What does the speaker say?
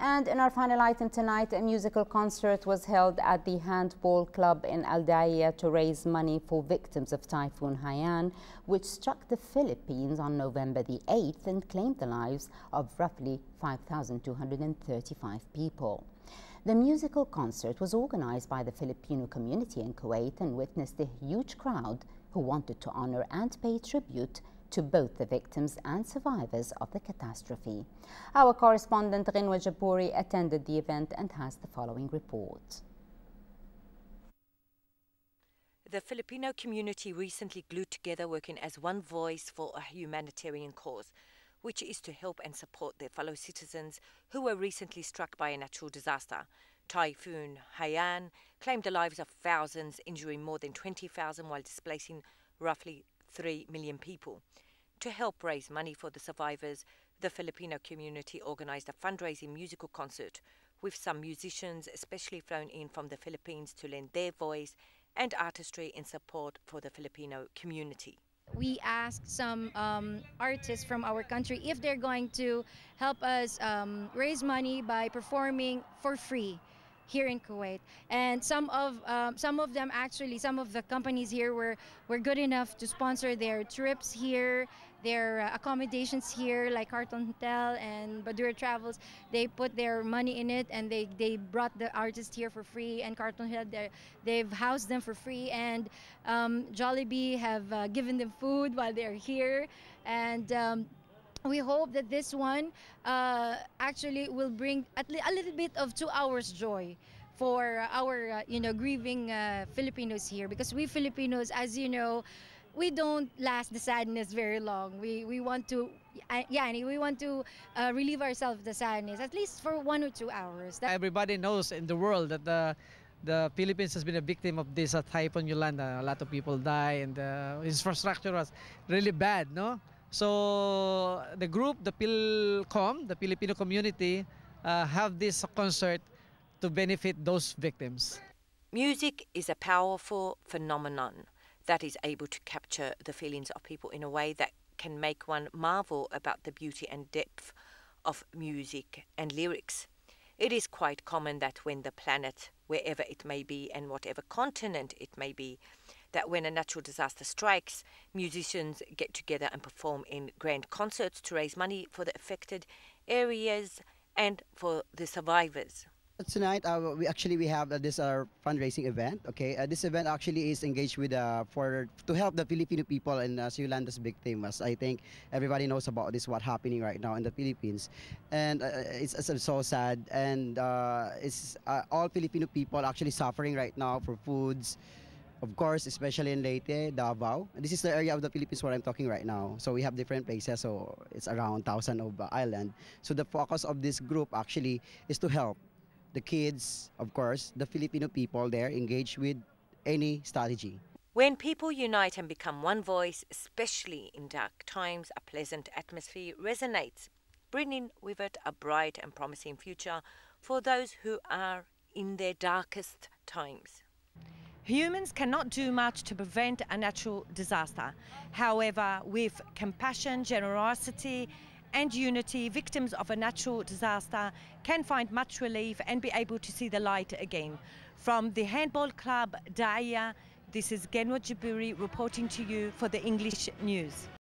And in our final item tonight, a musical concert was held at the Handball Club in Al Daya to raise money for victims of Typhoon Haiyan, which struck the Philippines on November the 8th and claimed the lives of roughly 5,235 people. The musical concert was organized by the Filipino community in Kuwait and witnessed a huge crowd who wanted to honor and pay tribute to both the victims and survivors of the catastrophe. Our correspondent Rinwa Jabouri attended the event and has the following report. The Filipino community recently glued together working as one voice for a humanitarian cause, which is to help and support their fellow citizens who were recently struck by a natural disaster. Typhoon Haiyan claimed the lives of thousands, injuring more than 20,000 while displacing roughly 3 million people. To help raise money for the survivors, the Filipino community organized a fundraising musical concert with some musicians especially flown in from the Philippines to lend their voice and artistry in support for the Filipino community. We asked some artists from our country if they're going to help us raise money by performing for free here in Kuwait, and some of them, actually some of the companies here were good enough to sponsor their trips here, their accommodations here, like Carton Hotel and Badura Travels. They put their money in it, and they brought the artists here for free, and Carton Hotel, they've housed them for free, and Jollibee have given them food while they're here, and we hope that this one actually will bring a little bit of 2 hours joy for our grieving Filipinos here, because we Filipinos, as you know, we don't last the sadness very long. We want to relieve ourselves of the sadness at least for 1 or 2 hours. Everybody knows in the world that the Philippines has been a victim of this Typhoon Haiyan. A lot of people die, and the infrastructure was really bad, no? So the group, the PhilCom, the Filipino community, have this concert to benefit those victims. Music is a powerful phenomenon that is able to capture the feelings of people in a way that can make one marvel about the beauty and depth of music and lyrics. It is quite common that when the planet, wherever it may be and whatever continent it may be, that when a natural disaster strikes, musicians get together and perform in grand concerts to raise money for the affected areas and for the survivors. Tonight, we have this fundraising event. Okay, this event actually is engaged with to help the Filipino people and Yolanda's victims. I think everybody knows about this, what's happening right now in the Philippines, and it's so sad. And it's all Filipino people actually suffering right now for foods. Of course, especially in Leyte, Davao. This is the area of the Philippines where I'm talking right now. So we have different places, so it's around 1,000 of island. So the focus of this group actually is to help the kids, of course, the Filipino people there engage with any strategy. When people unite and become one voice, especially in dark times, a pleasant atmosphere resonates, bringing with it a bright and promising future for those who are in their darkest times. Humans cannot do much to prevent a natural disaster. However, with compassion, generosity, and unity, victims of a natural disaster can find much relief and be able to see the light again. From the Handball Club, Daya, this is Rinwa Jabouri reporting to you for the English News.